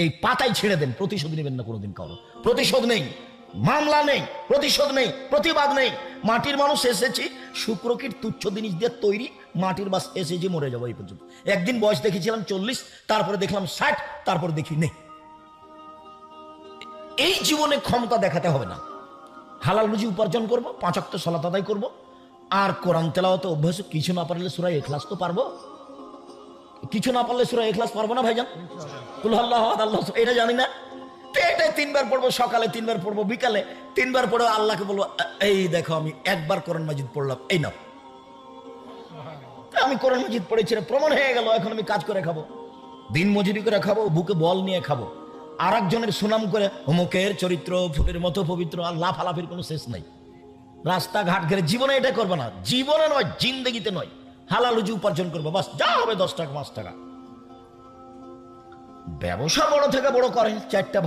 এই পাতায় ছেড়ে দেন, প্রতিশোধ নেবেন না কোনোদিন কারো। প্রতিশোধ নেই, মামলা নেই, প্রতিশোধ নেই, প্রতিবাদ নেই। মাটির মানুষ এসেছি, শুক্রকীট তুচ্ছ জিনিস দিয়ে তৈরি, মাটির বাস এসেছি, মরে যাবো এই পর্যন্ত। একদিন বয়স দেখেছিলাম 40, তারপরে দেখলাম 60, তারপরে দেখি নেই। এই জীবনে ক্ষমতা দেখাতে হবে না। হালাল রুজি উপার্জন করব, 5 ওয়াক্ত সালাত আদায় করব, আর কোরআন তেলাওয়াতে অভ্যাস। কিছু না পারলে সূরা ইখলাস তো পারবো, কিছু না পারলে সূরা ইখলাস পারবো না ভাইজান? কুল আল্লাহু আহাদ আল্লাহু সামাদ, এটা জানি না। এটাই 3 বার পড়বো, সকালে 3 বার পড়বো, বিকালে 3 বার পড়ে আল্লাহকে বলবো, এই দেখো আমি একবার কোরআন মাজিদ পড়লাম, এই নাও। আমি কোরআন মাজিদ পড়েছি, প্রমাণ হয়ে গেল। এখন আমি কাজ করে খাবো, দিন মজুরি করে খাবো, বুকে বল নিয়ে খাবো, আর একজনের সুনাম করে অমুকের চরিত্র ফুলের মতো পবিত্র। আর লাফালাফির কোনো শেষ নাই। রাস্তাঘাট ঘেরে জীবনে এটা করবে না, জীবনে নয়, জিন্দেগিতে নয়। হালাল রুজি উপার্জন করবো, বাস যা হবে 10 টাকা 5 টাকা। ব্যবসা বড় থেকে বড় করেন, 4টা